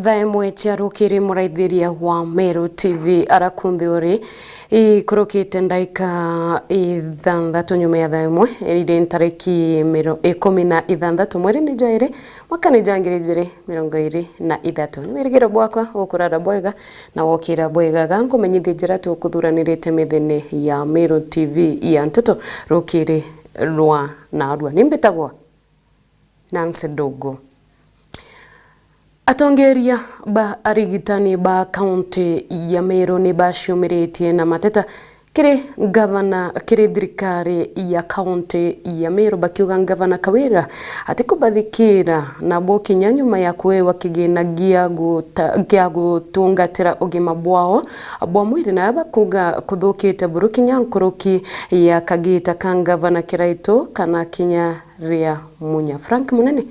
thaimwe chiarukiri muraithiria wa Meru TV arakunthi uri ikurukite ndaika ithanthatu nyuma ya thaimwe iri ntariki 16 mweri ni joiri mwaka ni jangiri 2023 ni wirigiro bwakwa ukurara bwega na wokira bwega gangu menyithia njira tukuthuranirite mithini ya Meru TV ya nteto rukiri rwa narua nimbitagwa Nancy Ndogo. Atongeria ba arigitani ba kaunti ya Meru ni bashiumiritie na mateta kiri gavana kiri thirikari ya kaunti ya Meru bakiuga gavana Kawira atikubathikira na bokinya nyuma ya kuewa kigina gia gutungatira ugima bwao bwa mwiri na bakuga kuthukite burukinya nkuruki ya kagita kan gavana Kiraito kana Kinya Ria Munya. Frank Munene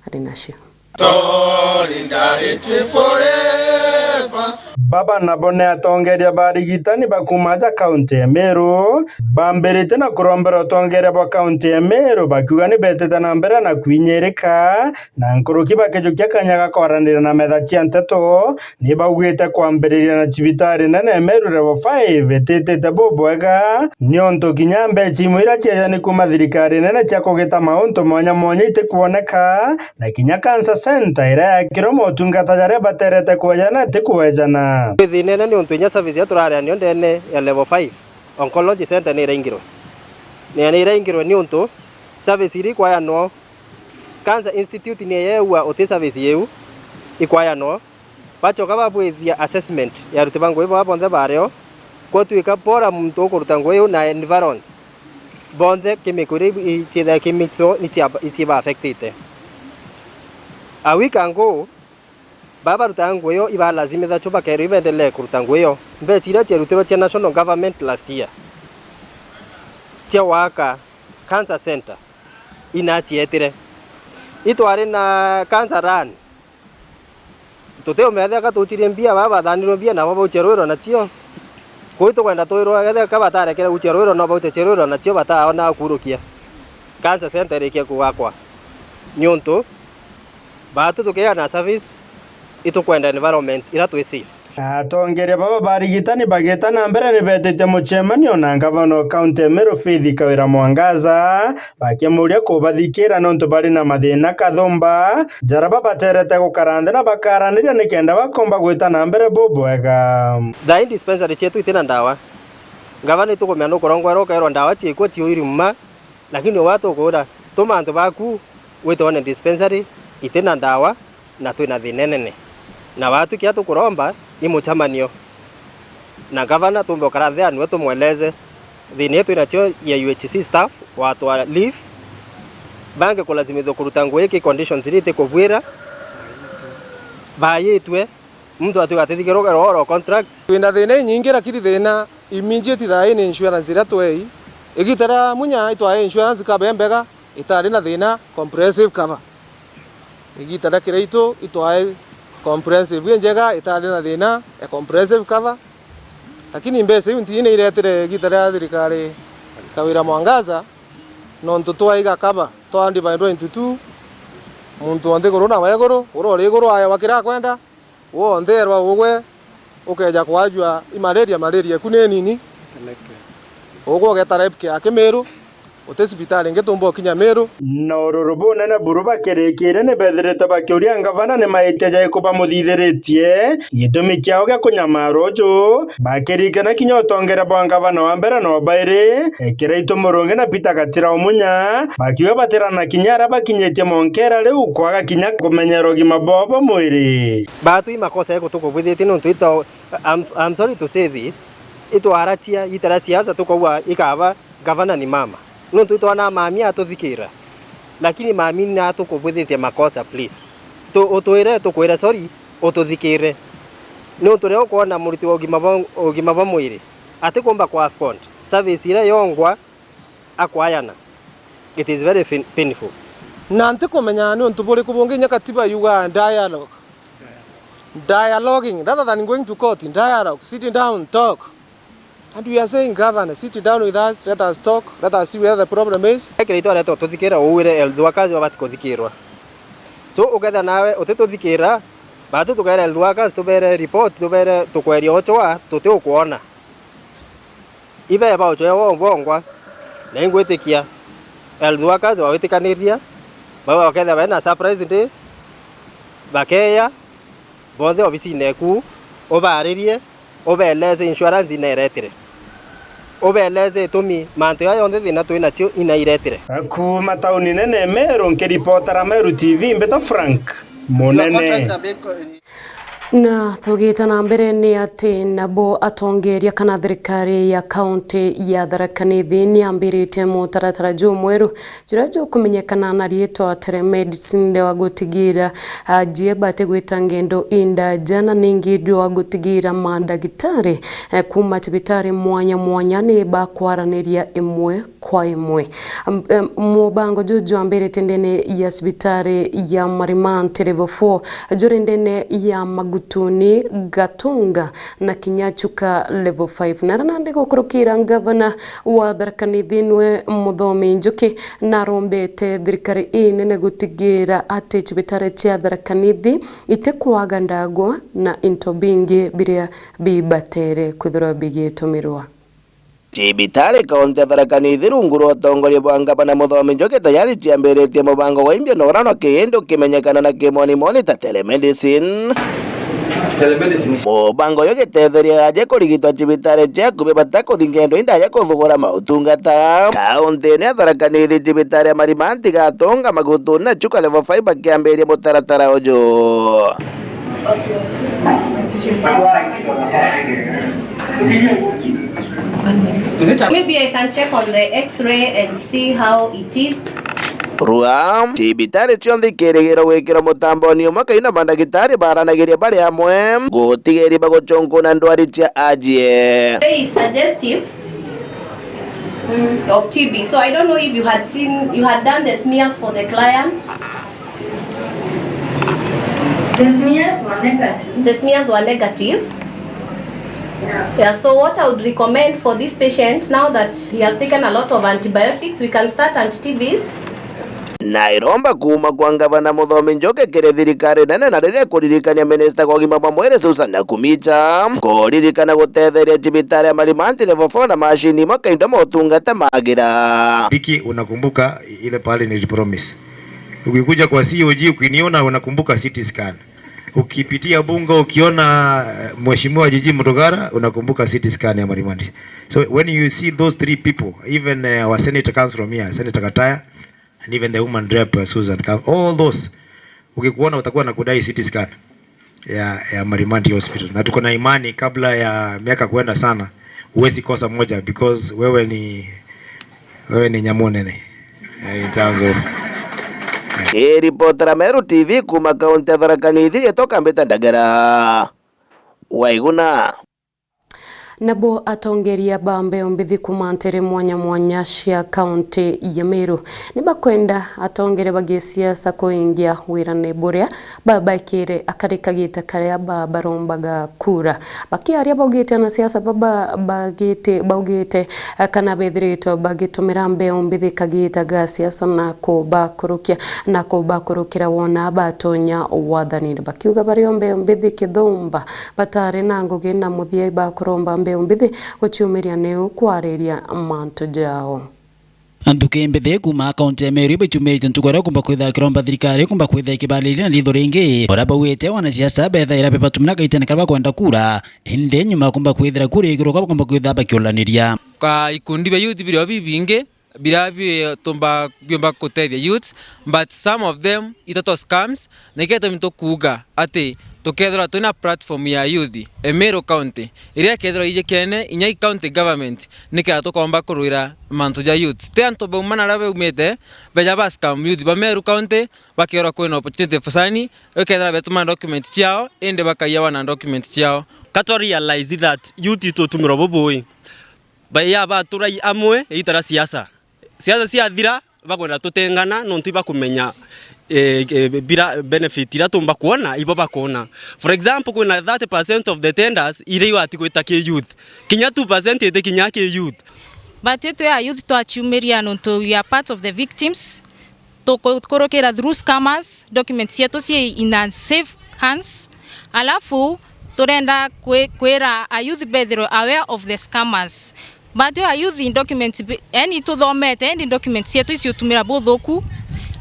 arinashio. Solidarity forever. Baba nabone atongeria barigitani bakumaja kaunti ya Meru bamberete na kurombera atongeria ba kaunti ya Meru bakiuga ni betete na mbere na kwinyereka na nkuruki bakejukia kanyaga kwaranira na metha cia nteto ni baugite kwambiriria na cibitari nene Meru level 5 etete bobwega nionto kinyambe chimwira cia ni kuma thirikari nene cia kugita mauntu mwanya ite kuoneka na kinya cancer center ira kiromo utungata jare baterete kwejana tikuwejana Nene ni untunya service ya turare ni ndene ya level 5 oncology center ni iraingirwe ni untu service iri kwa no cancer institute ni yewa ote service yeu ikwaya no bachoka babwithia assessment ya rutibango ibo bonde bareo ko tuika pora muntu okurutango yeu na environment bonde kimikuri ichida kimixo itiba affected a week ago baba rutango yo iba lazima da choba kero ibendelee kurutango yo mbechira cherutiro cha national government last year cha waka cancer center inachietire itware na cancer run toteo methe katuchirie mbia baba thaniro mbia na baba ucherwiro na chio kuito kwenda toiro gethe kabatare kera ucherwiro no baba ucherwiro na chio bataona kurukia cancer center ikia kuwakwa nyonto batu tukea na service ito kwenda environment ira tu safe. Atongeria baba barigitani bageta na mbere ni betete muchemanio na gavana kaunti ya Meru Faith Kawira Mwangaza bakemuria kubathikira nonto bari na mathina kathumba jaraba baterete gukarande na bakaraniria nikenda bakomba gwita na mbere bobwega the dispensary chetu itina ndawa gavana itukomya no korongwero kairo ndawa chieko chiuirima lakini watu kura tomanto baku wetone dispensary itina ndawa na twina thinenene na watu kia tukuromba imuchamanio na gavana tumbo karathea niwe tumweleze thini yetu inacho ya UHC staff watu wa leave bange kulazimithwa kuruta nguo iki conditions irite kubwira bayitwe mtu atugatithikiro oro contract twina thina nyingi lakini thina immediate tha in insurance ira twei igitara munya itwa insurance kabembega itari na thina comprehensive cover igitara Kiraito itwa comprehensive njega itari na thina ya comprehensive cover lakini mbese ntine iretire gitara thirikari Kawira Mwangaza nonto twaiga cover twandi by 22 muntu onde corona wegoro urore igoro aya wakira kwenda wonderwa ugwe ukeja kwajwa malaria kune nini ugo getarepke akimeru otesibitali ngetombo Kinya Meru nororobo nene buruba kerekere ne betherete bakiuria gavana ne maiteja ikuba muthithiritie gitumi kiao gia kunyamarojo bakerikana kinya utongera bwa gavana wa mbere no baire Kiraito Murungi na Peter Gatira Omunya bakiwa baterana kinyara bakinyetie monkera riu kwaga kinya kumenyero gima bobo mwiri batu imakosa yako tukubwithiti no twita I'm sorry to say this ito aratia itara siasa tukwa ikaba gavana ni mama no tuitwana mami atuthikira lakini mami na tukubwithite makosa please to otoire tukwira sorry otuthikire no tore okona muriti ogima ba mwiri ate komba kwa fund service ira yongwa akwayana it is very painful nante komenya no ntubore kubonginya katiba yuga dialoguing rather than going to court in dialogue sitting down talk. And we are saying, Governor, sit down with us, let us talk, let us see where the problem is. Kiraito areto tuthikira uwire eldwakazi wabati kuthikirwa. So ugetha nawe utetuthikira batu tukere health workers tubere report tubere tukweria ochoa tuti ukuona ibe ba ochoa wongwa na ingwetikia health workers bawitikaniria baba waketha bena surprise ndi bakeya bothe obisi neku obaririe obeleze insurance ineretire obeleze tumi manto ya yonde thina twina cio inairetire kuma tauni nene Meru nkiripotera Meru TV Mbeto Frank Munene. Na tugita na mbere ni ati nabo atongeria kana thirikari ya kaunti ya Tharaka Nithi ni ambirite mutaratara mweru jurajo kumenyekana na rietwa telemedicine wa gutigira jieba tegwita ngendo inda jana ningi wa gutigira mandagitari kuma cibitari mwanya ni bakwaraniria imwe kwa imwe mubango juju ambirite ndene ya cibitari ya Marimanti level 4 jure ndene ya Magutuni Gatunga na Kinyachuka level 5 na nande gukurukira gavana wa Tharaka Nithi nwe Muthomi Njuki na rombete thirikari inene gutigira ati cibitari cia Tharaka Nithi itekwaga ndagwa na into bingi biria bibatere kwithira bigitumirwa cibitari kaunti ya Tharaka Nithi rungu rwa utongoria bwa gavana Muthomi Njuki tayari ciambiritie mubango wa imbio norano kiindu kimenyekana na kimoni ta telemedicine. Mubango yo gitetheria aje kurigitwa cibitari ciaku bibata kuthingendo indaja kuthugura mautungata kaunti ya Tharaka Nithi cibitari ya Marimanti Gatunga Magutuni na Chuka level 5 bakiambiria mutaratara uju Maybe I can check on the x-ray and see how it is. Ruam cibitari cionthi kirigiro gwikira mutamboni umwe kaina mandagitari baranagiria bari amwe gutigiri baguchunguna ndwari cia ajie Very suggestive of TB. So I don't know if you had done the smears for the client. The smears were negative. The smears were negative. Yeah, so what I would recommend for this patient, now that he has taken a lot of antibiotics, we can start anti-TBs. Na iromba kuma kwa gavana Muthomi Njuki kiri thirikari nene na riria kuririkania minista kwa ugima wa mwiri Susan Nakhumicha kuririkana gutetheria cibitari ya Marimanti level 4 na mashini makainda motungata magira. Biki, unakumbuka ile pale nilipromise. Ukikuja kwa COG ukiniona unakumbuka CT scan. Ukipitia bunga ukiona mheshimiwa Jiji Mutugara unakumbuka CT scan ya Marimanti. So when you see those three people, even our senator comes from here, Senator Kataya, and even the woman rep Susan, all those ukikuona utakuwa na kudai CT scan ya Marimanti Hospital. Na tuko na imani kabla ya miaka kwenda sana uwezi kosa moja because wewe ni nyamunene in terms of Reporter Meru TV kuma kaunti ya Tharaka Nithi etoka Mbita Ndagara Waiguna nabo atongeria bambe ombithi kumantere mwanya cia kaunti ya Meru nibakwenda atongere bagisiasa kuingia wirane buria babaikire akarikagita karia barombaga kura bakiaria baugite na siasa baugite kana bethirito bagitumira mbe ombithi kagita ga siasa na kubakurukira wona batonya wathani bakiuga bari ombithi kithumba batare na ngugi na muthia bakuromba mbithi guciumiria neu kwariria manto jao Anduke mbethe kuma akaunti ya Meru bichumite ntukora kumba kwitha kiromba thirikari kumba kwitha kibalili na litho ringi ora bawite wana siasa betha ira pepatumina kaitana kaba kwenda kura inde nyuma kumba kwithira kura igiro kumba kwitha bakiolaniria ka ikundi be youth biro bibinge birabi tomba byomba kutethia youth but some of them itato scams neketo mito kuga ate tukethira tuna platform ya youth Meru County iria kethira ije kene inya county government nika tukomba kuruira mantu ja youth te anto be umana rabe umete beja ba scam youth ba Meru County bakira kwena opportunity fasani ukethira betuma document ciao ende bakaya wana document ciao kato realize that youth to tumiro boboy baya ba turai amwe itara siasa cia thira bakwenda tutengana nontu bakumenya bira benefit ira tumba kuona ibo bakona. For example, kuna 30% of the tenders ire wati kwita ke youth kinya 2% ite kinya ke youth but to ya youth to achumiria nontu we are part of the victims to korokera through scammers documents yetu si in safe hands Alafu turenda kwera a youth be aware of the scammers. But a youth in documents any to thomete any documents yetu icio tumira buthuku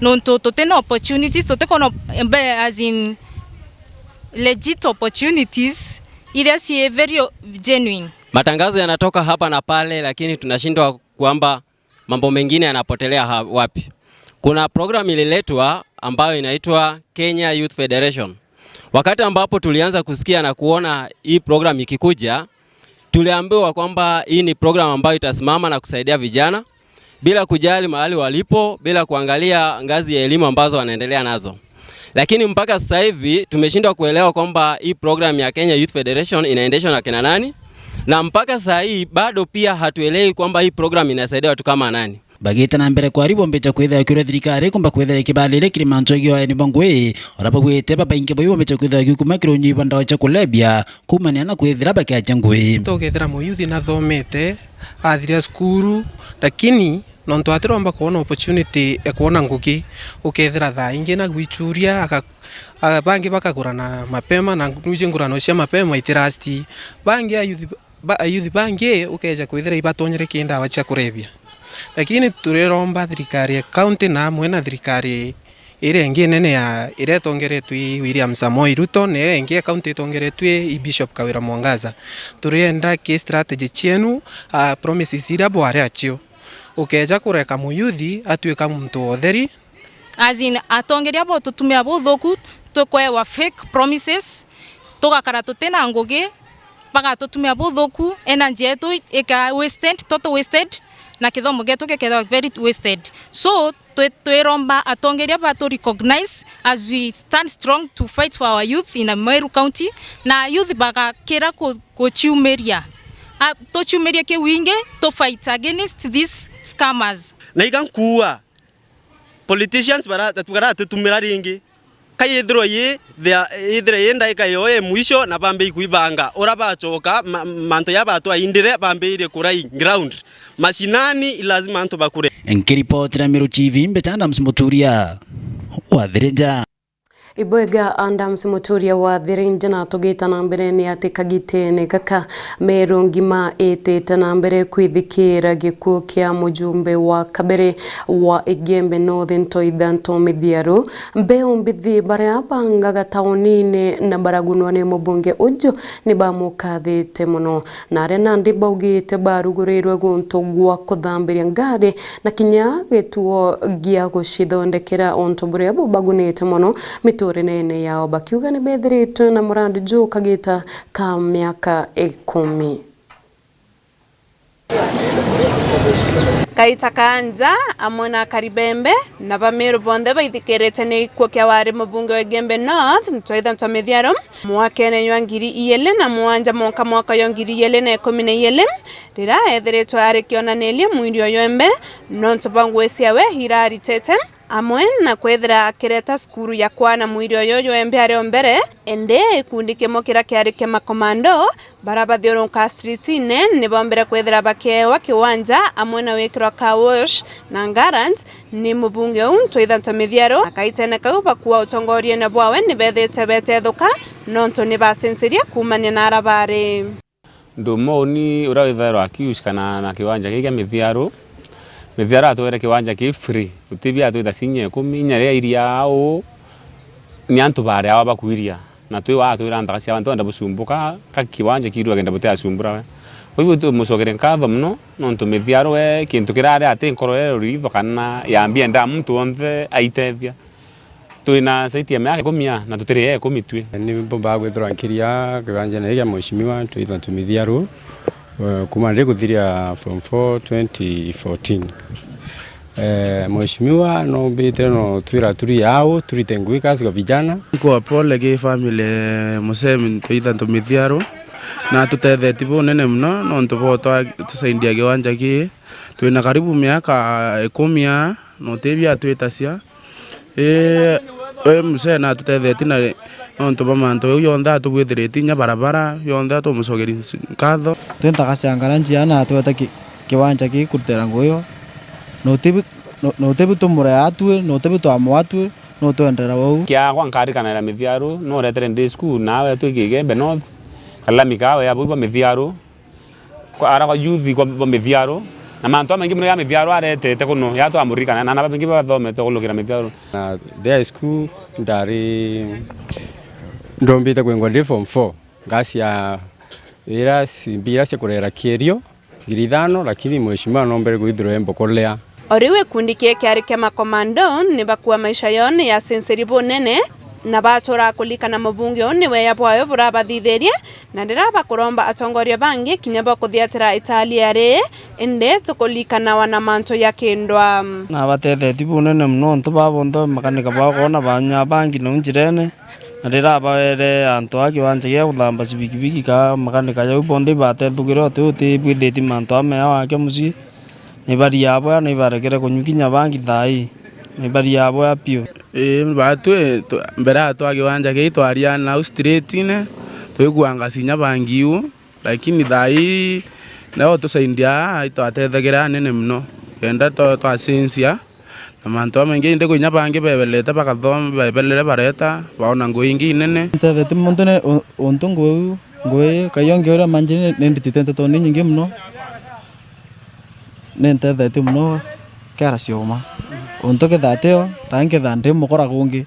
nonto totena opportunities totekono as in legit opportunities ile si very genuine. Matangazo yanatoka hapa na pale, lakini tunashindwa kwamba mambo mengine yanapotelea wapi. Kuna program ililetwa ambayo inaitwa Kenya Youth Federation. Wakati ambapo tulianza kusikia na kuona hii program ikikuja, tuliambiwa kwamba hii ni program ambayo itasimama na kusaidia vijana bila kujali mahali walipo, bila kuangalia ngazi ya elimu ambazo wanaendelea nazo. Lakini mpaka sasa hivi tumeshindwa kuelewa kwamba hii program ya Kenya Youth Federation inaendeshwa na kina nani, na mpaka sasa hii bado pia hatuelewi kwamba hii program inasaidia watu kama nani. Bagita na mbere kwa ribo mbecha kwetha kure thirikari kumba kwetha kibalile kiri manchogio ya nibangwe oraba gwete baba inge boyo mbecha kwetha gikuma kiro nyi banda cha kulebia kumania na kwethira baka changwe to gethira muyuthi na thomete athira skuru lakini nonto atiromba kuona opportunity ya kuona nguki ukethira tha inge na gwichuria bangi bakagurana mapema na nuje ngurano cia mapema itirasti bangi youth bangi ukeja kwethira ibatonyere kinda wacha kurebia. Lakini tureromba thirikari ya county na mwena thirikari ire ngi nene ya ire tongeretwi William Samoei Ruto ne ngi county tongeretwi Bishop Kawira Mwangaza. Turienda ki strategy chenu promises ira bware achio ukeja kureka muyuthi atweka muntu otheri as in atongeria bo tutumia bo thoku tukwewa fake promises tugakara tutena ngugi baga tutumia bo thoku energy yetu ika wasted na kithomo getu keketha very wasted. So twiromba atongeria ba to recognize as we stand strong to fight for our youth in Meru County na youth baga kira ko chumeria to chumeria ke winge to fight against these scammers. Na ikankuwa politicians bara tutumira ringi kayithro ye ithre yenda ikayoe mwisho na bambe ikuibanga ora bachoka manto yabatu aindire bambe ire kurai ground mashinani lazima antu bakure. Nkiripoti na Meru TV mbetanda msimuturia wa Thirinja. Ibwega Adams Muturia wa Thirinja na tugita na mbere ni ati kagitene kaka Meru ngima etete na mbere kwithikira gikuo kia mujumbe wa kabere wa Igembe Northern Toidanto Mithiaru mbeu mbithi baria bangaga taunine na baragunwa ni mubunge ujo ni bamukathite muno na arena ndi baugite barugurirwe guntu gwa kuthambiria ngari na kinya gituo gia gucithondekera onto buria bagunite muno nene yao bakiuga ni bethirite na murandi juu kagita ka miaka 10. Kaita kanja amona karibembe na Bameru bonde baithikirite ni ikuo kia wari mubunge wa Igembe North Toidanto Mithiaru mwakene ywa ngiri iyele na mwanja mwaka yo ngiri iyele na 12 rira ethiritwe ari kionanelia mwiri oyembe nonto bangwesi awe hirari tete amwe na kwethira kireta skuru ya kwana mwiri oyo embe ari ombere ende ikundi kimo kira kiari ke makomando barabathioronka streets ne bombere kwethira bakewa kiwanja amwe na wekirwa ka wash na garant ni mubunge Toidanto Mithiaru akaitene kauba kuwa utongorie na bwawe ni bethete bethethuka nonto ni basenseria kumania na arabare ndumo ni urawithero akiushikana na kiwanja kike Mithiaru Mithiaru atwere kiwanja ki free utibia twitha sinye kuminya ria iria au ni antu bare aba bakuiria na twi wa twira ndaka cia antu ndabusumbuka ka kiwanja kirwa genda botea sumbura we we tu musogere nkatho muno nontu Mithiaru we kintu kirare ati nkoro ritho kana yambia nda muntu onthe aitethia twina saiti ya miaka 10 na tutire 10 twi ni bomba gwithira nkiria kiwanja na ya mheshimiwa Toidanto Mithiaru kuma ndiko thiria from 2014 mheshimiwa no mbite no twira turi yao turite ngui kazi kwa vijana kwa pole ge family musemi Toidanto Mithiaru na tuthethe tibo nene mno no ntubo tusaidia kiwanja ki twina karibu miaka 10 no tebia twetasia muse na tuthethe tina no ntubo manto yonda tugwithiriti nya barabara yonda to musogeri nkatho twenda sangara njiana tweta kiwanja ki kurutera ngoyo no tebu tumura atwe no tebu to amwatwe no twendera wau kia kwa nkari kana la mithiaru no retere ndi school nawe twikigembe no kala mikawe ya buba mithiaru kwa ara kwa youth kwa mithiaru na manto mengi muno ya mithiaru aretete kuno ya to amurikana na naba mengi bathomete kulukira mithiaru na day school ndari ndombite kwengwa ndi form 4 ngasi ya mbira cia kurera kierio ngiri 5 lakini mheshimiwa nombere gwithiro embokolea oriwe kundi kie kiari kia makomando ni bakua maisha yone ya senseri bonene na batora kulikana mubunge oni we yabwayo burabathitherie na ndiraba kuromba atongoria bangi kinya bakuthiatira Italiare ende tukulikana wana manto ya kindwa na batetheti bonene muno ntubabonto makanika bakona banya bangi no njirene na ndiraba were anto akiwanje ya kuthamba cibikibiki ka makanika ya bonde batethugiro tuti bwitheti manto ame wake muci ni bari yabo ni barekere kunyukinya bangi thai ni bari yabo apio batu mbera twakiwanja gitwaria na straight ne twiguanga sinya bangiu lakini thai nao tusaidia itwatethagira nene muno kenda twasensia na manto amengi ndi kunya bangi bebeleta bakathoma bebelere bareta baona ngoingi nene ntethe muntu ne ontungu ngoe kayonge ora manjine ndititente toni nyingi muno ntethe muno kara sioma ontoke thateo tange thande mukora gungi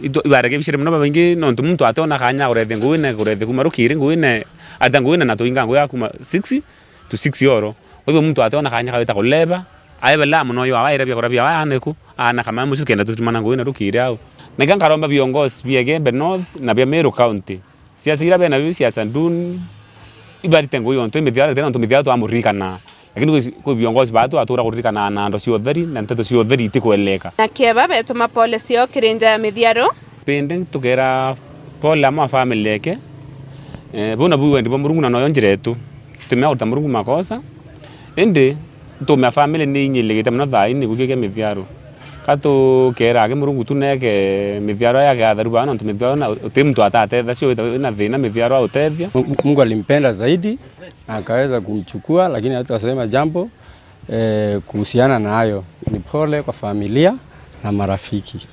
ibareke bishire muno babangi no muntu atona kanya urethe nguine kurethe kumarukire nguine ata nguine na tuinga nguya kuma 6 to 6 euro oyo muntu atona kanya kawita kuleba ayebela muno yo awaire bya korabya aneku ana kama musu kenda tutumana nguine rukire au nega karomba biongozi biegembe north na bya Meru county siasa ira bena bya siasa ndun ibarite nguyo onto mithiara tena onto mithiara to amurikana lakini kwa viongozi batu atura kurikana na ndo sio theri na nteto sio theri itikueleka na kieba betuma pole sio kirinja ya mithiaro pende tukera pole ama family yake bona buwe ndi bomurungu na noyo njiretu tumya utamurungu makosa ende tumya family ni nyilegete mno thai ni gukike mithiaro kato kera ke murungu tuneke mithiaro yake atharu bana ndo mithiaro na utimtu atathe sio ina thina mithiaro autethia Mungu alimpenda zaidi akaweza kumchukua, lakini hatasema jambo kuhusiana na hayo. Ni pole kwa familia na marafiki.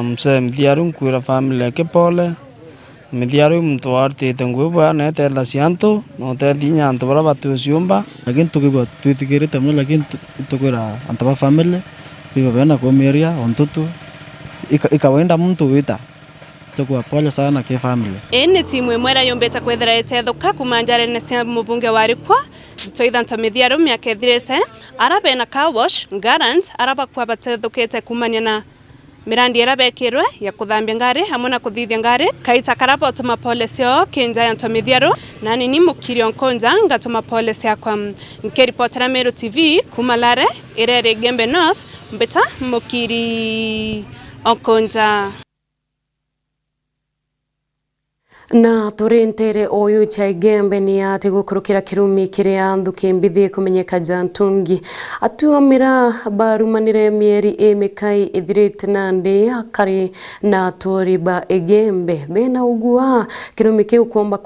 Mse mthiaru nkwira familia ke pole mthiaru mtu artete ngubwa na tela sianto no te dinya anto bara batu siomba lakini tukibwa tuitikirite mno lakini tukwira antaba family biba bana kwa meria ontutu ikawenda mtu wita tukwa pole sana ke family ene timu imwera yombeta kwethera ethethuka kumanjare ne cia mubunge warikwa toitha ntomithiaru miaka ethirite arabe na car wash gardens araba kwa batethukete kumania na mirandi erabekirwe ya kuthambia ngari hamwe na kuthithia ngari kaita karaba tuma pole cio kinja ya ntomithiaru na nini mukirio nkonja ngatuma pole cia kwa nkiripotera Meru TV kumalare irere Gembe North mbeta mukiri okonja na turentere oyu cha Igembe ni ati gukurukira kirumi kiria nthuki mbithi kumenyeka jantungi atuamira barumanire mieri emekai ithirite nandi akari na toriba Igembe bena ugua kirumi kiu kuomba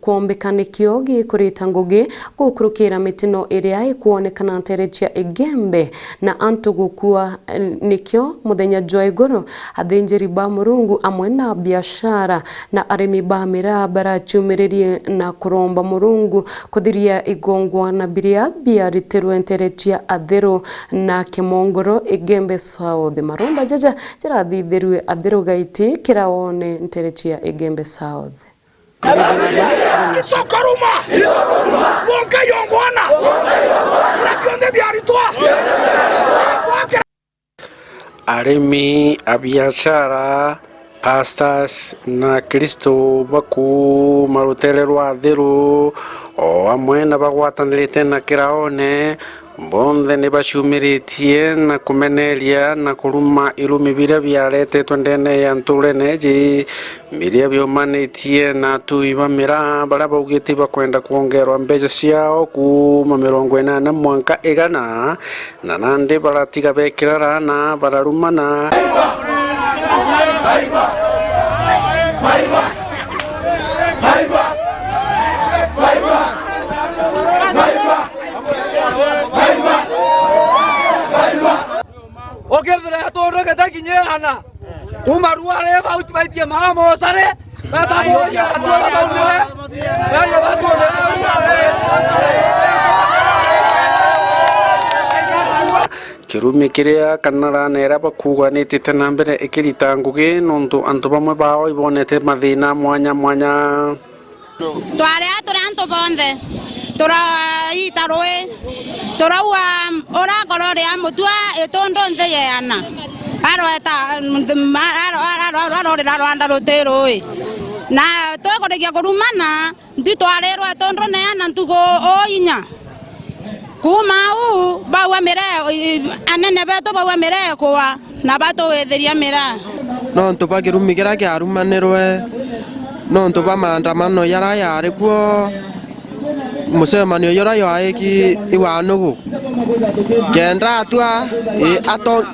kuombekane kiogi kurita ngugi gukurukira mitino iria ikuonekana ntere cha Igembe na antu gukua nikyo muthenya jwa iguru athinjiri ba murungu amwe na biashara na arimi ba mirabara chumiririe na kuromba murungu kuthiria igongwa na biria biariterwe nterechia athero na kimongoro Igembe South maromba jaja jarathitherwe athero gaiti kiraone nterechia Igembe South Sokaruma Wonka yongwana Rakionde biaritwa Arimi abiashara pastors na Kristo baku marutererwa thiru o amwe na bagwatanirite na kiraone bonthe ni bacumiritie na kumeneria na kuruma irumi biria biaretetwe ndene ya nturene ji biria biumanitie na tuibamira baria baugite bakwenda kuongerwa mbeca ciao kuma 80 mwanka 100 na nandi baratiga bekirara na bararumana Okethera atoro gatakinyehana Kumaruare bauti baitie mamo sare. Bata moja atuala baunele. Baya batu kirumi kiria kanara nera bakuganite tena mbere ikirita ngugi nontu antu bamwe bao ibonete mathina mwanya mwanya tware atura antu bonde tura itaroe tura wa ora korore amutua etondo nze yana aro eta aro anda roteroi na tokoregia korumana nditwarero etondo ne yana ntugo oinya kumau bawa mere anene beto bawa mere kwa na bato wetheria mera no ntuba kirumi kira kiarumanirwe no ntuba maandamano yara yari kuo musemanio yara yaiki iwanugu kenda atua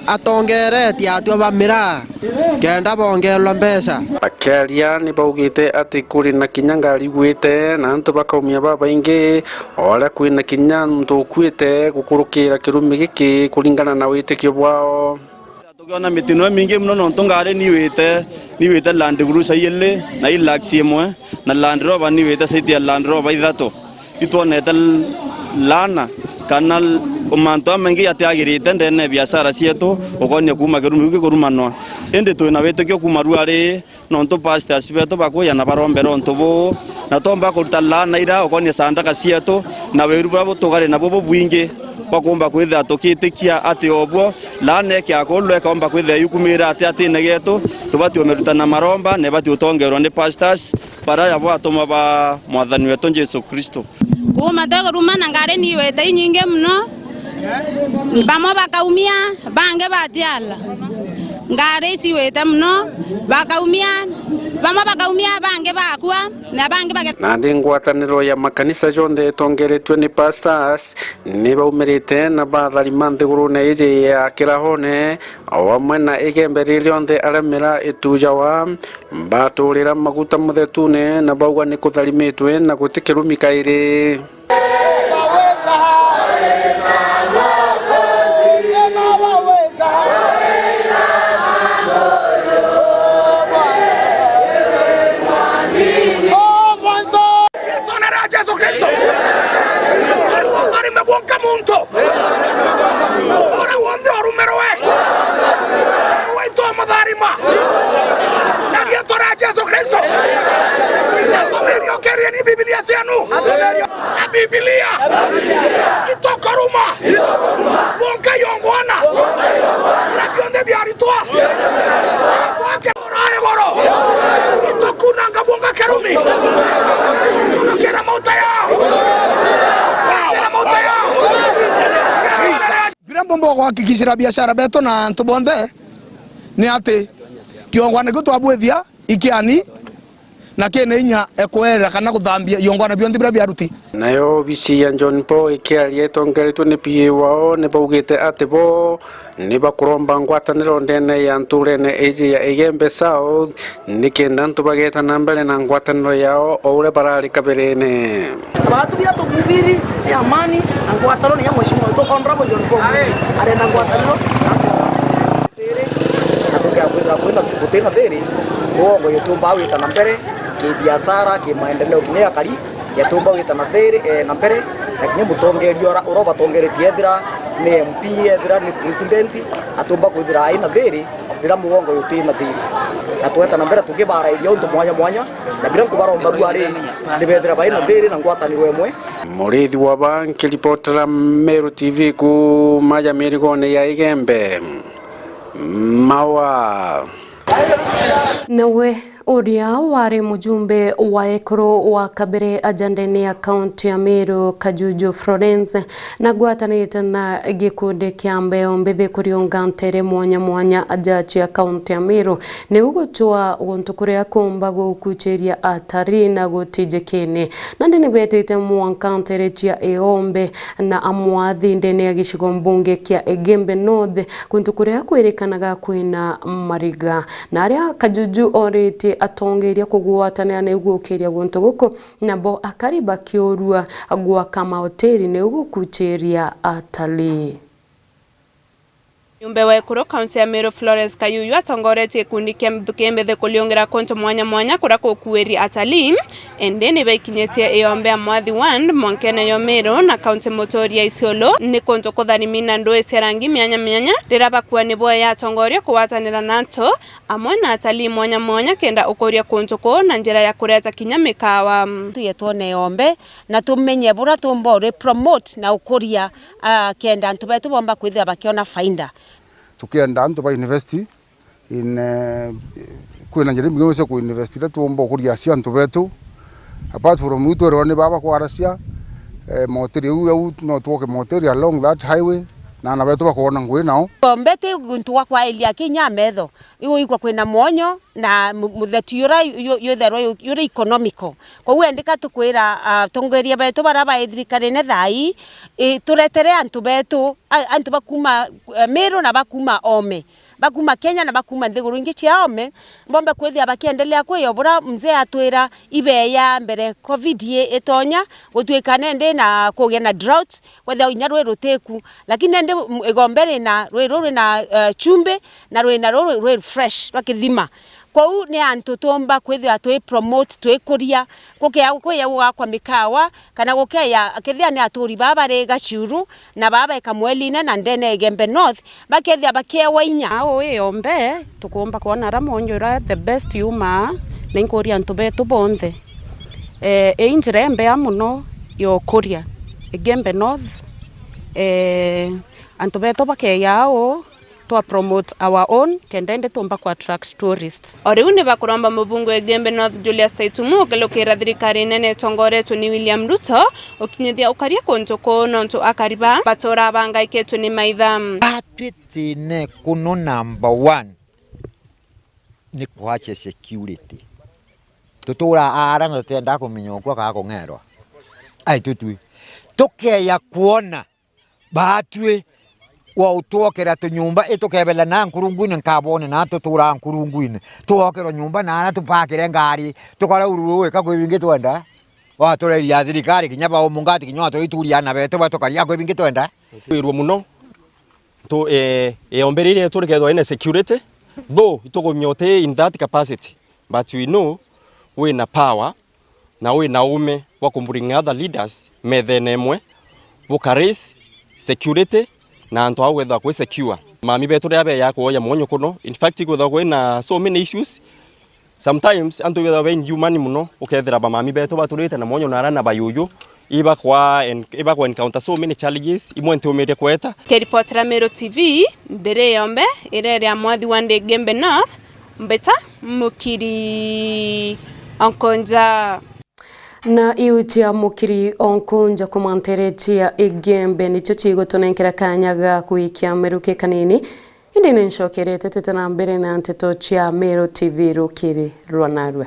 atongere atua bamira kenda bongerwa mbeca akeria ni baugite ati kuri na kinya ngari gwite na antu bakaumia baba ingi ora kwina kinya ntu kwite gukurukira kirumi giki kuringana na witikio bwao tukiona mitino mingi muno nonto ngari niwite land cruiser yelle na ilaxi mwe na land rover niwite site land rover ithato itwonete lana kana umanto mengi atiagirite ndene biashara cietu ukonie kuma kirumi kurumanwa ende twina witikio kuma ruari nonto pastors beto bakuya na barombero ntubu na tomba kuruta lana ira ukonie sandaka cietu na weru bravo tugare na bobo bwingi bakomba kwitha tukitikia ati obwo lana kia kolwe komba kwitha yukumira ati negeto tubati omerutana maromba ne bati utongerwa ni pastors para yabo atoma ba mwathani wetu Yesu Kristo kuma tego rumana ngare ni wete nyinge mno bamo bakaumia bange batiala ngare si wete mno bakaumia bamo bakaumia bange bakwa na bange bage na ngwataniro ya makanisa jonde tongeretwe ni pastors ni baumerite na bathari manthiguru na ije ya kirahone awamwe na igembe ririonde aramira itujawa baturira maguta muthetune na bauga ni kutharimitwe na gutikirumi kairi ora wonde orumeroe waito madharima na dia tora Yesu Kristo atomerio keria ni Biblia sianu a Biblia itokoruma wonka yongwana rabionde biaritwa toke orae goro itokuna ngabonga kerumi kera mauta yao kera mauta yao Birambombo kuhakikishira biashara beto na ntubonde ni ati kiongwana gutwabwethia ikiani na kene inya ekwera kana kuthambia yongwana biondi bira biaruti nayo bisi ya John Paul ikiarie tongeretwe ni pie wao ne baugite ati bo ni bakuromba ngwataniro ndene ya nturene eje ya Igembe South nikenda ntubageta na mbele na ngwataniro yao oure barari kabirene abantu bira tukubiri ya amani na ngwataniro ya mheshimiwa wetu Honorable John Paul are na ngwataniro na tukiakwenda kutena deri ngo yetumba wita na mbere kibiashara kimaendeleo kinya kari yatumba wita na deri na mbere lakini mutongerio uroba tongeretie thira ni MP thira ni president atumba kwithira aina deri thira mugongo yuti na deri na tweta na mbere tukibara irio ntu mwanya mwanya na bila kubaromba ruari ndibethira baina deri na ngwataniro emwe murithi wa banki reporter Meru TV ku maja mirigone ya Igembe mawa nawe uria wari mujumbe wa ekoro wa kabere ajandeni ya kaunti ya Meru Kajuju Florence na gwatanite na gikundi kia mbeo mbithi kuriunga ntere mwanya mwanya ajaji ya kaunti ya Meru ni ugutua guntu kuria kumba gukucheria atari na gutijekene na ndini betete mwanka ntere chia eombe na amwathi ndene ya gishigo mbunge kia Igembe North guntu kuria kwirikanaga kwina mariga na aria Kajuju oriti atongeria kugwatanira na ugukiria guntu guko nabo akariba kiorua agwa kama hoteli ne ugukucheria atali Nyumbe wa Ekuru kaunti ya Meru Florence Kayuyu atongorete ikundi kia mthukembethe kuliongera konto mwanya mwanya kurako kuweri atalii ende ni baikinyetie eombe mwathi 1 monkene yo Meru na kaunti motori ya Isiolo ni konto kutharimina ndoe serangi myanya riraba kuwa ni boya atongoria kuwatanira nanto amwe na atalii mwanya mwanya kenda ukoria konto ko na njira ya kureta kinyamikawa tuyetone eombe na tumenye bura tumbore promote na ukoria kenda antu betu bomba kwithia bakiona faida tukienda antu ba university in kwina njira mingine cio ku university tuomba kuria cia antu betu apart from mutu rone baba kwaracia moteri u no tuoke moteri along that highway na betu bakona ngui nao mbete guntu kwa elia kinya metho iwo ikwa kwina mwonyo na muthetiura yura economical kwa hiyo ndika tukwira tongeria betu baraba ithirikari ne thai turetere antu betu antu bakuma Meru na bakuma ome bakuma Kenya na bakuma nthiguru ingi cia ome bombe kwithia bakiendelea kwiyobora mzee atwira ibeya mbere covid etonya gutwika nende na kugia na drought whether inya rwe ruteku lakini nende egombere na rwe na chumbe na rwe fresh bakithima kwa hiyo ni antu tomba kwithia twi promote twi kuria kukia kwa mikawa kana gukeya akithia ni aturi baba re Gachuru na baba ekamweline na ndene Gembe North bakethia bakewa inya ao eombe tukumba kuona ramonjora the best yuma ninkuria antu betu bonthe injire mbea muno yo kuria Gembe North antu betu bakeya ao to promote our own kendende tomba kwa attract tourists ori une bakuromba mubungu e Gembe North Julius Taitumu kelokera thirikari nene tongoretwo ni William Ruto okinyithia ukaria konto ko nonto akariba batora banga iketu ni maitha atwitine kuno number 1 ni kwache security tutura ara no tenda kuminyo kwa ka kongerwa ai tutui tukeya kuona batwe wa utokera to nyumba itokebela na nkurunguine nkabone na tutura nkurunguine tuokero nyumba na tupakire ngari tukora uruwe kakwibinge twenda wa tore ya thirikari kinyaba omungati kinywa to ituria na beto batokaria kwibinge twenda irwo muno to omberire turikethwa ine security though itogomyote in that capacity but we know we na power na we na ume wa bring other leaders methenemwe bukaris security na antu au wetha kwe secure mami betu yabe ya kuoya mwonyo kuno in fact kwetha kwena so many issues sometimes antu wetha when human muno ukethira ba mami betu baturite na mwonyo narana bayuyu iba kwa encounter so many challenges imwe ntumire kweta keripotera Meru TV ndere yombe irere ya mwathi wande Gembe North mbeta mukiri onkonja na iutia mukiri onkunja kumanteretia Igembe nicho chigo tunenkera kanyaga kuikia Meruke kanini indi nenshokerete tutana mbere na nteto chia Meru TV rukiri rwanarwa.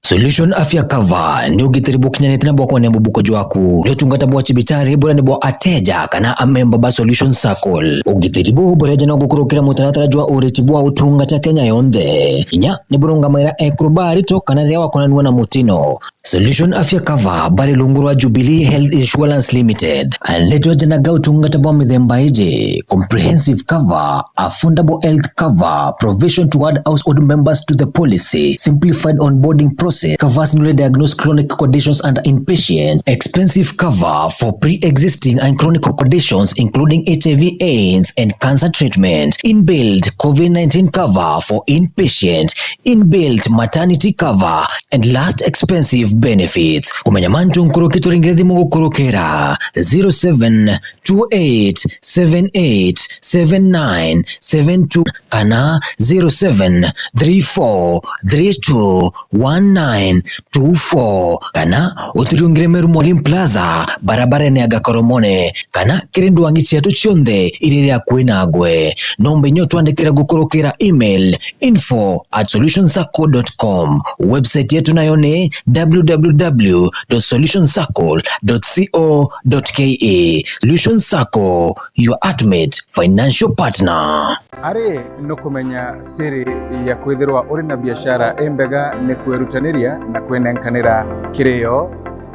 Solution Afya Cover ni ugitiri bukinyanite na bwako nembo bukojo waku ni utungata bwa chibitari bora ni bwa ateja kana amemba ba Solution Circle ugitiri bu boreja na gukurukira mutaratara jwa ureti bwa utungata Kenya yonde inya ni burunga maira ekrobari to kana rewa konanwa na mutino Solution Afya Cover bari lungurwa Jubilee Health Insurance Limited aletwa jana ga utungata bwa mithemba ije comprehensive cover, affordable health cover, provision to add household members to the policy, simplified onboarding process diagnosis. Covers newly diagnosed chronic conditions and inpatient. Expensive cover for pre-existing and chronic conditions including HIV/AIDS and cancer treatment. Inbuilt COVID-19 cover for inpatient. Inbuilt maternity cover and last expensive benefits. Kumenya mantu nkurokito ringezi mungu kurokera 0728787972 kana 0734321924 kana uturiungire Meru Mwalimu Plaza barabara ya Gakoromone kana kirindu wangichiatu chionde iriria kuinagwe nombe nyoto andikira gukorokera email info@solutionscircle.com. Website yetu nayo ni www.solutionscircle.co.ke. Solution Circle, your ultimate financial partner. Ari no kumenya siri ya kwithirwa uri na biashara embega ne kwerutaniria na kwenenkanira kireo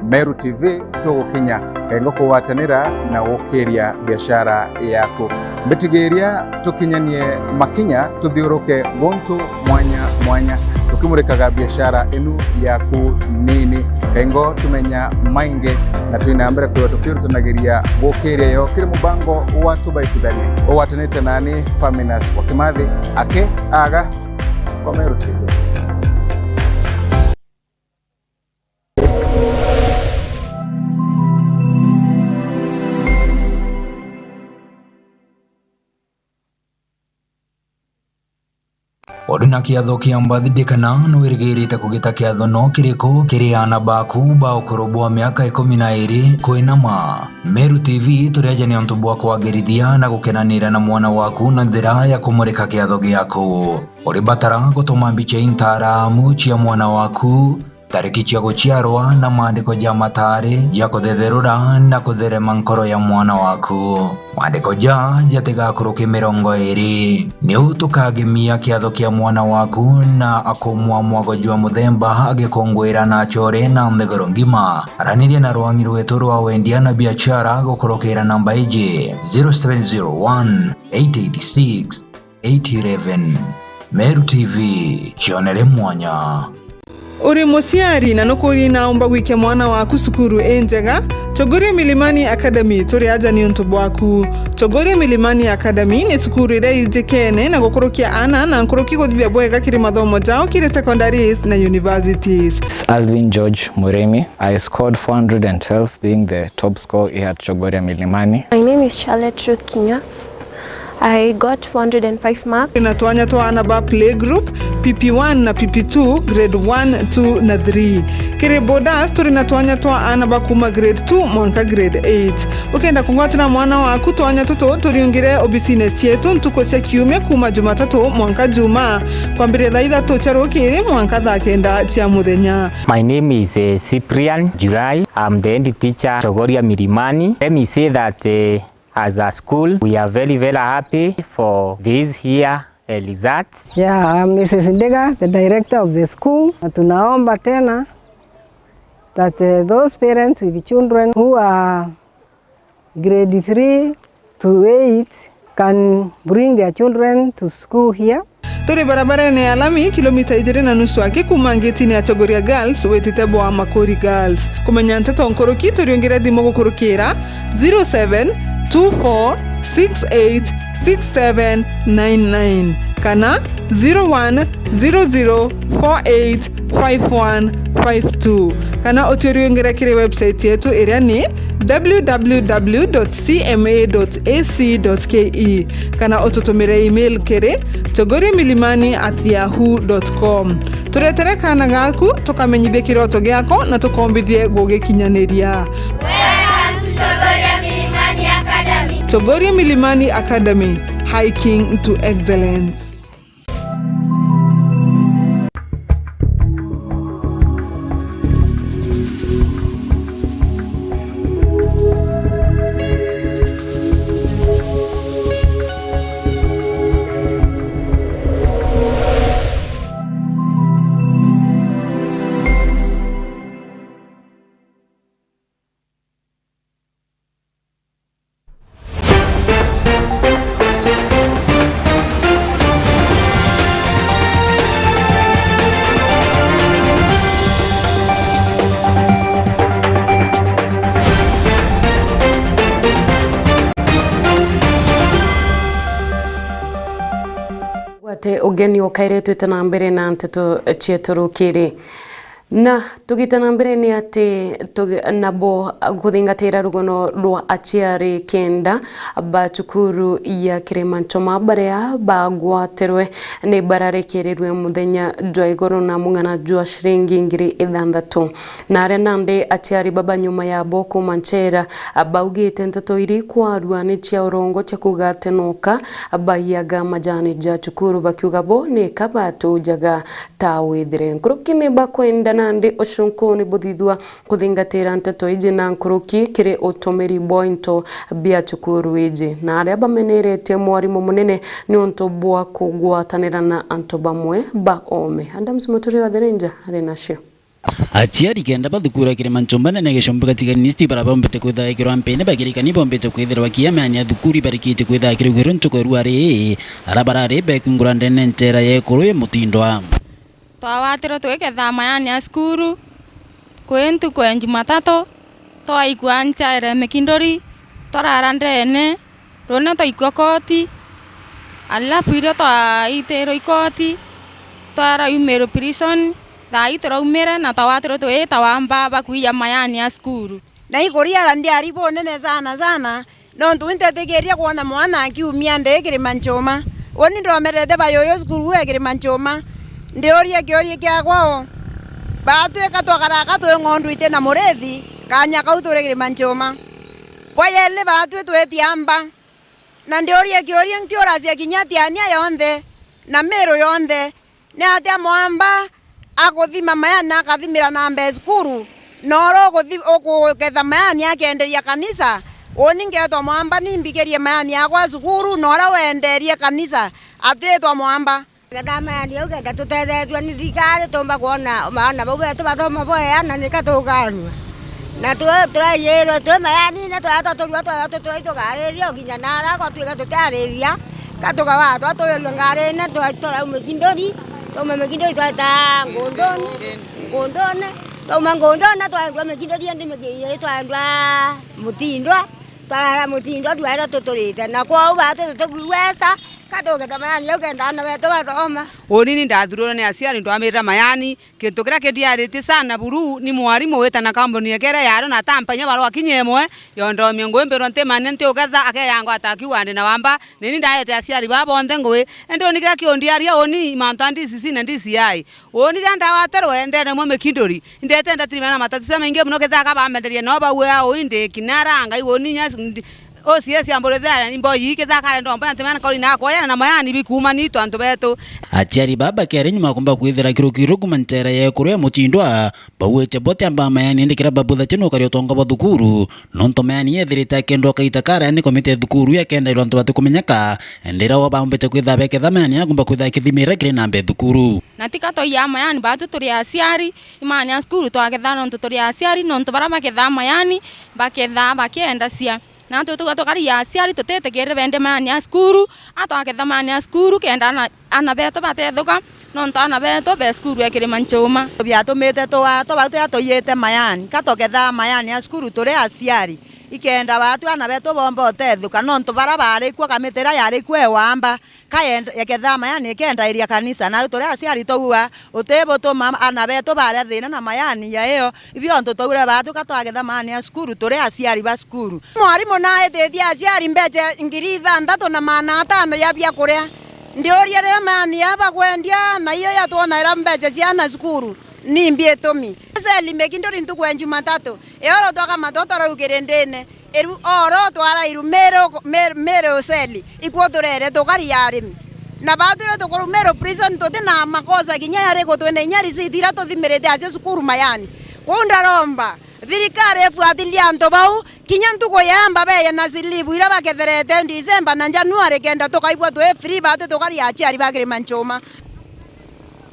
Meru TV tugo Kenya kengo kuwatanira na wokeria biashara yako mbitigeria tukinyanie makinya tuthiuruke gontu mwanya tukimurikaga biashara enu yaku nini kengo tumenya mainge na tuinambere kwa tukirutanagiria wokeria yo kiri mubango watu baitudani owatanite nani Faminas Wakimathi ake aga kwa Meru TV. Oduna kiatho kia mbathidikana nwirigirite kugita kiatho no kiriko kiriana baku baokorobwa miaka 12 kwinama. Meru TV turiaja ni ontu bwa kwagirithia na gukenanira na mwana waku na njira ya kumurika kiatho giaku. Uri batara gutuma mbica intaramu cia mwana waku, tariki cia guciarwa na maandiko ja matari ya kuthetherura na kutherema nkoro ya mwana waku. Maandiko jatigakuruki 20 ni utukagemia kiatho kia mwana waku na akomwa mwago jwa muthemba agikongwira na chore na ndegoro ngima. Araniria na rwangi rwetu rwa wendia na biashara gukurukira namba iji 0701 886 811. Meru TV, chionere mwanya. Uri musiari na nukuri naomba wike mwana waku sukuru enjega. Chogoria Milimani Academy turi aja ni untubu waku. Chogoria Milimani Academy ni sukuru ire ijikene na gukurukia ana na nkuruki kuthibia bwega kiri mathomo jao kiri secondaries na universities. Alvin George Muremi. I scored 412 being the top scorer here at Chogoria Milimani. My name is Charlotte Ruth Kinya. I got 405 marks. Inatuanya toa anaba play group, PP1 na PP2, grade 1, 2 na 3. Kiri bodas turi natuanya toa anaba kuma grade 2, mwanka grade 8. Ukenda kungwatina mwana waku tuanya toto turiungire obisines yetu ntuko cia kiumia kuma Jumatatu mwanka Juma. Kwa mbere thaa ithatu cia rukiri mwanka thaa kenda cia muthenya. My name is Cyprian Jurai. I'm the head teacher Chogoria Milimani. Let me say that as a school, we are very, very happy for this here results. Yeah, I'm Mrs. Ndega, the director of the school. Tunaomba tena that those parents with children who are grade 3 to 8 can bring their children to school here. Turi barabara ni alami kilomita 2.5 kuma ngeti ni Chogoria Girls wetitebo wa Makori Girls. Kumenya nteto nkoroki turiongera thimo gukurukira 0724686799 kana 0100485152 kana oturiongera kire website yetu iria ni www.cma.ac.ke kana otutumire email kere chogoriamilimani@yahoo.com. Turetere kana gaku tukamenyithie kiroto giako na tukombithie gugikinyaniria. Welcome to Chogoria Milimani Academy. Chogoria Milimani Academy, hiking to excellence. ate ugeni ukaire twitana mbere na nteto cieturukiri na tugitana mbere ni ati nabo guthingatira rugono rwa aciari kenda ba cukuru ya Kirimanchoma baria bagwaterwe ni bararekererwe muthenya jwa igoro na mungana jwa shiringi 6,000 na aria nande aciari baba nyuma ya boko manchera baugite nteto iri kwarwa ni cia urongo cia kugatenuka bayaga majani ja cukuru bakiuga bo ni kabatu jaga tawithire nkurukini bakwenda nandi oshunkoni buthithwa kuthingatira nteto iji na nkuruki kiri utumiri bointo bia cukuru iji na aria bameneretie mwarimu munene ni unto bwa kugwatanira na anto bamwe ba ome Adams Muturi wa The Ranger arinasho aciari kenda bathukura Kirimanchoma na negeshombe katiganisti barabombete kwithakirwa mpene bagirikani bombete kwithirwa kiamania thukuri barikite kwithakirwa ronchoko ruare arabarare bekungurande nentera yekuru mutindwa twawatiro twiketha mayani ya skuru kwentu kwe Jumatatu twaikwancha ere mekindori twararandene rona twaikwa koti alafu iro twaitero ikoti twara umero prison thaitero umere na twawatiro twita wamba bakuia mayani ya skuru na ikoria ndiari bonene sana no ntuntetegeria kuona mwana akiumia nde Kirimanchoma oni ndomerete bayoyo skuru ya Kirimanchoma ndioria kĩa kwao batweka twakaraka twe ng'ondu ite na murethi kanya kauture Kirimanchoma kwa yele batwe twetiamba na ndioria kĩoria nkĩoracia kinyatiania yonthe na mero yonthe ne atia mwamba akuthima mayani akathimira na mbe skuru noro ukuketha mayani akenderia kanisa oni ngetwa mwamba nimbigerie mayani yakwa skuru nora wenderie kanisa atetwa mwamba Kadama ndio kenda tutethetwa ni thikari tumba kuona maana bau betu bathoma boya nikatuganwa na twayero twamayani na twatotulwa twatotulwa ginya nara kwa twika tutariria katuga wa twatulwa ngare na twatula mekindori toma mekindori twata ngondone toma ngondona twatwa mekindori ndi megiye twandwa mutindwa twara mutindwa twara tutulite na kwa batu tutuweta katoke tamayani yokenda na beto bathoma onini ndathurwo ni aciari ndwamira mayani kintu kira kindiarite sana buru ni mwarimu weta na kambuni ekera yaro na tampanya baro akinyemwe yondo miongo mbero ntemane ntiugetha akeyango atakiwande na wamba nini ndaete aciari babonthe ngwe endo ni kira kiondiaria oni mantandi sisi na ndisi yai oni ndanda waterwe ndene mwe mekindori ndete ndatimana matatizo mainge muno ketha bamenderia no bawe ao inde kinara ngai oni nyasi o siesi ambole thara ni mboyi kithakale ndomba ntemana kori na koya na mayani bikuma ni twantu betu aciari baba kere nyuma kumba kwithira kirukiro kumantera yekuru ya mutindwa bawete bote amba mayani ndikira babutha tino kari otonga bathukuru nonto mayani yethirita kendo kaitakara ni komite thukuru ya kenda ironto batukumenyaka ndira wa baombete kwitha beketha mayani akumba kwitha kithimira kire nambe thukuru na tikato ya mayani batu turi aciari imani ya skuru twaketha nonto turi aciari nonto barama ketha mayani baketha bakenda cia na tukari ya aciari tutetegerere bende mayani ya skuru atwaketha mayani ya skuru kenda ana beto batethuka nonto ana beto be skuru ya Kirimanchoma byatumite twato batuyete mayani katoketha mayani ya skuru turi aciari ikenda batu ana beto bomba otethuka nonto barabare kwa kamitera yari kwe wamba kaenda yaketha mayani ikenda iria kanisa na turi aciari togua utebo to mama ana beto bare thina na mayani ya iyo ibyo nto togura batu katwaketha mayani ya skuru turi aciari ba skuru mwarimu nae tetia aciari mbeje 6,000 na mana 5 ya bia kuria ndioria ria mayani aba kwendia na iyo yatwona ira mbeje ciana skuru ni mbietomi seli mekindori ntukwe Jumatatu eoro twaka matotoro ukirendene eru oro twara iru mero seli ikwotorere tukari yarimi na batire tukuru mero prison tote na makosa kinya yare gotwene nyari sitira tuthimirite acio skuru mayani kunda romba thirikari efuatilia anto bau kinya ntuko yamba beye na silibu ira baketherete December na January kenda tukaibwa twe free bate tukari aciari ba Kirimanchoma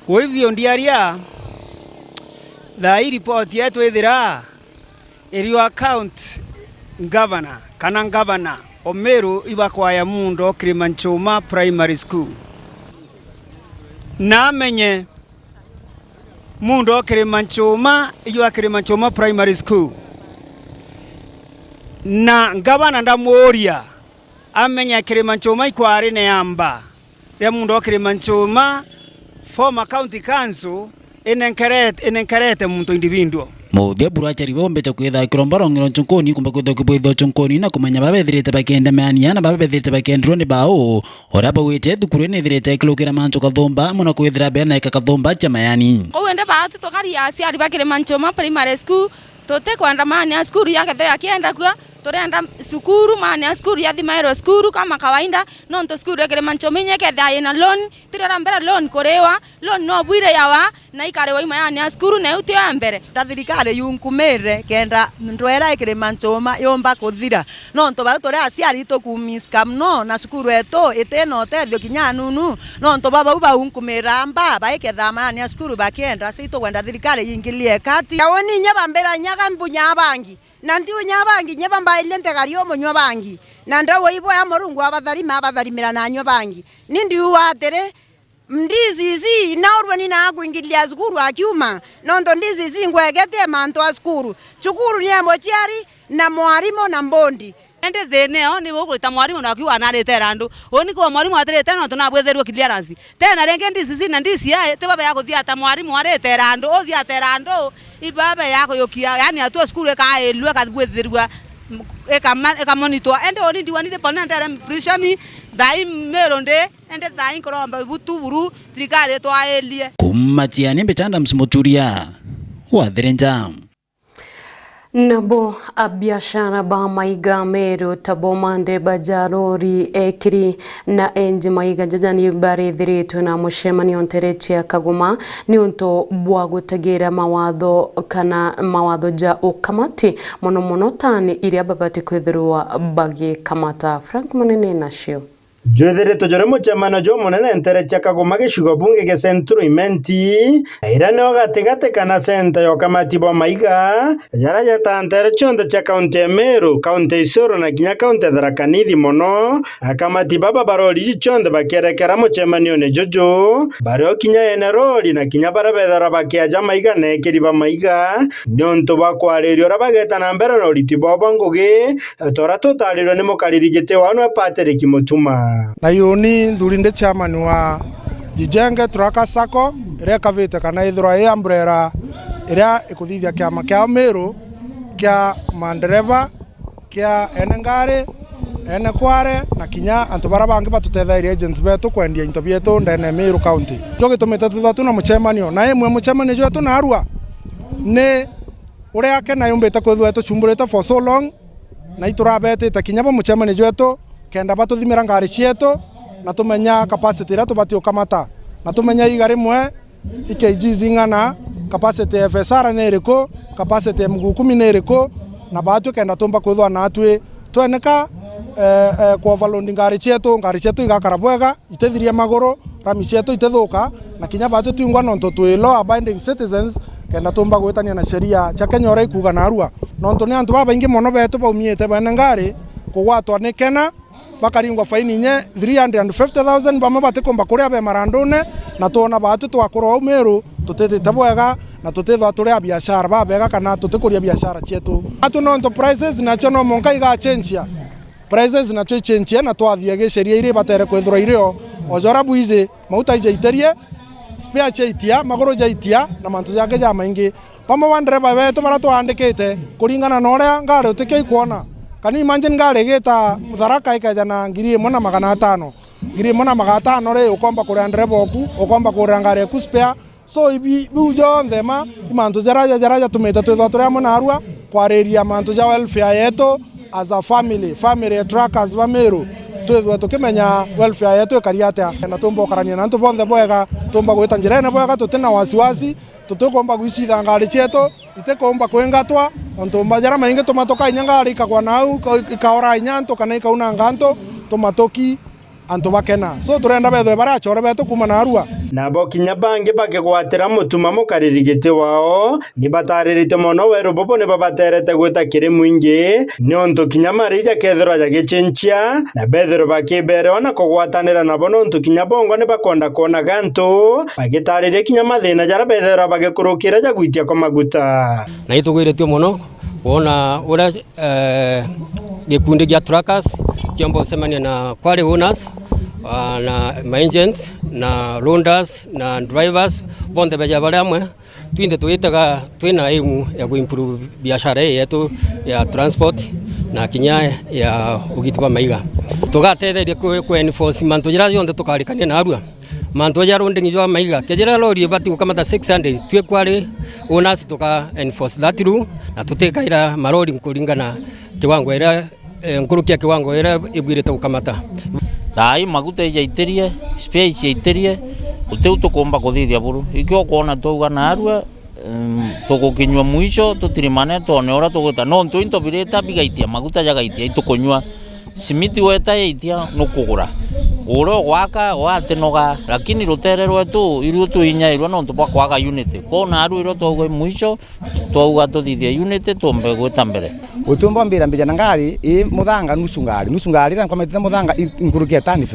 kwa hivyo ndiaria hii report yetu ithira iri account governor kana governor Omeru ibakwaya mundo Kirimanchoma Primary School namenye mundo Kirimanchoma iyo Kirimanchoma Primary School na governor ndamuoria amenya Kirimanchoma ikwari ne amba ria mundu okirima nchuma former county council enenkerete muntu individual Muthia burachari bombe cha kwitha kiromborongero chunkoni kumba kwitha kibwitho chunkoni na kumenya babethirite bakenda meania na babethirite bakendro ni bao ora bawite thukuru ni thirite kilukira mancho kathomba muna kwithira bena kathomba cha mayani uende baatu tokari asi ari bakire manchoma primary school tote kwenda mania school yake the akienda kwa torenda sukuru mania school ya Thimairo school kama kawaida nonto school yake manchoma nyeke the ina loan tirara mbere loan korewa loan no bwire yawa na ikarewa imaya school na uti ambere thirikari yunkumire kenda ndwera ikire manchoma yomba kuthira nonto ba tore asiari to kumiska mno na sukuru eto eteno tethio kinyanunu nonto baba uba unkumira mba baike thamania sukuru bakienda sito kwenda thirikari yingilie kati awoni nyaba mbera nyaga mbunya bangi na ndiwe nyabangi nyaba mbaile ntegario munywa bangi na ndawo ibo ya morungu abatharimira na nywa bangi nindi uwatere ndizi zi naurwa ni na kuingilia skuru akiuma nondo ndizi zi ngwegete manto a skuru chukuru ni amochiari na mwarimu na mbondi ende thene oni wokurita mwarimu na akiwa anarete randu oni ko mwarimu atirete no tunabwetherwa clearance tena renge ndizi zi na ndizi yae te baba yako thia ta mwarimu arete randu o thia te randu ibaba yako yokia yani atu skuru ka elwe ka bwetherwa eka monitor ende oni diwanire pananda prison dai meronde ende dai koromba butuburu trikare to aelie kumatiani mbechanda msimoturia wa thirenja Nabo abiashara ba maiga Meru tabo mande bajarori ekiri na enji maiga jajani barethiritu na mushemani onterechia kaguma ni unto bwa gutagira mawatho kana mawatho ja ukamati mono tani iria babati kwithirwa bagi kamata Frank Munene nacio Jwethere tojore muchamano jo monene enterechia kaguma gishugo bunge ge centro imenti irane ogategate kana senta yo kamati bo maiga yara yatantere chonde cha county Meru county Isoro na kinya county Tharaka-Nithi mono akamati baba barori chonde bakerekera muchamanio ne jojo baro kinya eneroli na kinya barabethara bakiaja maiga ne kiriba maiga nionto bakwaririo rabageta na mbere no litibo bangoge tora totaliro ne mukaririgete wano Patrick Mutuma na yoni ndurinde chairman wa Jijenge Trucker Sacco ire kavite kana ithura ya umbrella ire ikuthithia kiama kia Meru kia mandereva kia enengare ene kware na kinya antu bara bangi batutethairie agents betu kwendia into bietu ndene Meru county joge tumete tuthatu na muchemanio na emwe muchemanio jo na arua ne ure yake na yumbete kwithwa tuchumburete for so long na iturabete takinya bo muchemanio jo kenda batuthimira ngari cietu na tumenya capacity ra tubatio kamata na tumenya igari mwe ikg zingana capacity FSR ne iriko capacity M10 ne iriko na batu kenda tumba kwithwa na atwi tweneka kwa overloading ngari cietu igakara bwega itithiria maguru rami cietu itithuka na kinya batu tuingwa nonto twi law abiding citizens kenda tumba gwitania na sheria cha Kenya ora ikuga na arua nonto ni antu baba ingi mono betu baumiete bana ngari kugwatwa ni kena bakaringwa faini nye 350,000 bama batikomba kuria be marandune na tuona batu twakoro Meru tutete bwega na tutethwa turia biashara babega kana tutikuria biashara cietu atu no enterprises na chono monka iga chenjia prices na chenjia na twathie gesheria ire batere kwethura irio ojora buize mauta ijeiterie spare chaitia magoro jaitia na mantu yake ja maingi bama wandreba betu bara twandikite kuringana na oria ngari utike kuona kani imagine ngari gita Tharaka ikajana 1,500 1,500 re ukomba kuri ndreba oku ukomba kuri ngari ku spare so ibi bujo ndema imantu jaraja tumeta twetha turi amona arua kwareria mantu ja welfare yetu as a family truckers ba Meru twethwa tukimenya welfare yetu ikariata na tumbo karania na ntubonthe bwega tumba gwita njira ene bwega tutina wasiwasi tutukomba gwicitha ngari cietu itekomba kwengatwa ontumba jara maingi tumatoka inyangari ikagwa nau ikaora inyanto kana ikauna nganto tumatoki antu bakena so turenda betho bara chore betu kuma na arua nabo kinya bangi bakigwatira mutuma mukaririgite wao ni bataririte mono weru bobo ne babaterete gwita kiri mwingi ni onto kinya marija kethero ya gichenchia na bethero bakibere ona kugwatanira nabo nonto kinya bongo ne bakonda kona ganto bagitarire kinya mathina jara bethero bagikurukira ja gwitia kwa maguta na itugwiretio mono wona ura gikundi gya truckers kiomba usemania na Kwale owners na agents na loaders na drivers bonde beja balamwe twinde tuitaga twina aimu ya kuimprove biashara yetu ya transport na kinya ya ugiti wa maiga tugatetheria ku enforce mantu jira yonde tukarikania na arua mantu jara runde ngijwa maiga kejera lori bati ukamata 600 twe kware onasi tuka enforce that rule na tutekaira marori kuringana kiwango era nkurukia kiwango era ibwirite ukamata dai maguta yaiterie space yaiterie uteu tukomba kuthithia buru ikyo kuona tuga na arua tugukinywa mwisho tutirimane tone ora tugita no ntu into bireta bigaitia maguta jagaitia itukunywa simiti weta yaitia nukugura uro gwaka watenoga lakini rutere rwetu iru tuinyairwa no ntu kwaga unity kona aru iro tugo mwisho tuga tuthithia unity tumbe gwita mbere utumba mbira mbijana ngari muthanga nusu ngari ran kwametete muthanga inkurukia tani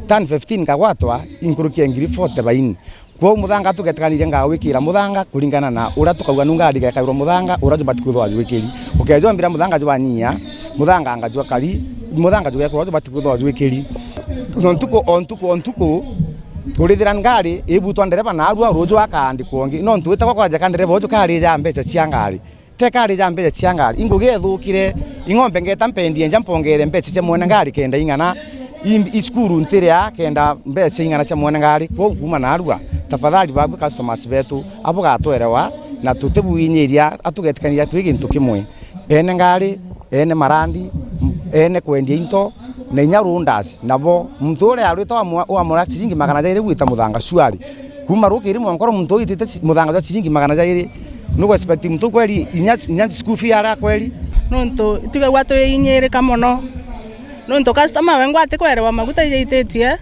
15 kagwatwa inkurukia ngiri 40 baini kwa muthanga tugetekanire ngawikira muthanga kuringana na ura tukauga nungari gekairwo muthanga ura jubati kuthwa jwikiri ukejo mbira muthanga jwanyia muthanga ngajwa kali muthanga jwekwa jubati kuthwa jwikiri ontuko urithira ngari ibutwa ndereba na arua rojo akandi kuongi no ntuita kwa kwaja kandereba ojo kari ja mbeca cia ngari te kari ja mbeca cia ngari inguge thukire ingombe ngeta mpendie njampongere mbeca cia mwene ngari kenda ingana iskuru ntiria kenda mbeca ingana cia mwene ngari kwa kuma na arua tafadhali babu customers betu abo gatwerewa na tutebuinyiria atugetikania twigintu kimwe ene ngari ene marandi ene kwendia into na inyarundas nabo muntu ure arwita wa mura ciringi 200 gwita muthanga shwari kuma rukiri mwankoro muntu itite muthanga za ciringi 200 nugo expect muntu kweli inya school fee ara kweli nonto tiga gwatu inyere kamono nonto customer wengo atikwerewa maguta yeitetie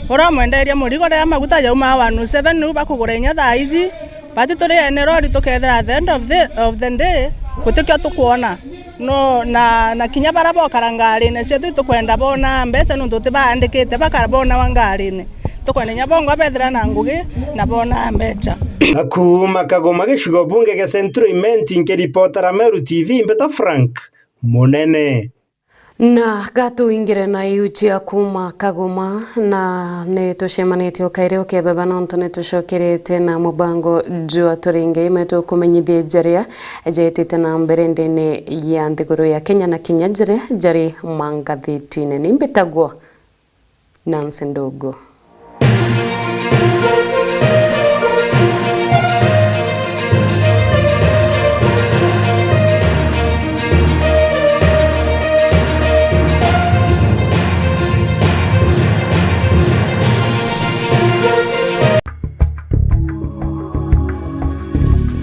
ora mwenderia murigo ria maguta ya uma 107 nu bakugura inya thaizi bati turi ene rori tukethera at the end of the day gutikyo tukuona no na kinya barabo karangari ne cio tukwenda bona mbeca nundu tibandikite bakarabona wangari ne tukwenda nyabongo bethera na ngugi na bona mbeca akuma kagoma gishigo bunge ge Centro Imenti nkeripota Meru TV mbeta Frank Munene na gato ingire na iuchia kuma kagoma na ne toshemanetio kaireo ke baba nonto ne toshokirete na mubango jua toringe meto kumenyithie jaria jetete na mberende ne ya ndiguru ya Kenya na Kenya jare mangathitine nimbetagwo Nancy Ndogo.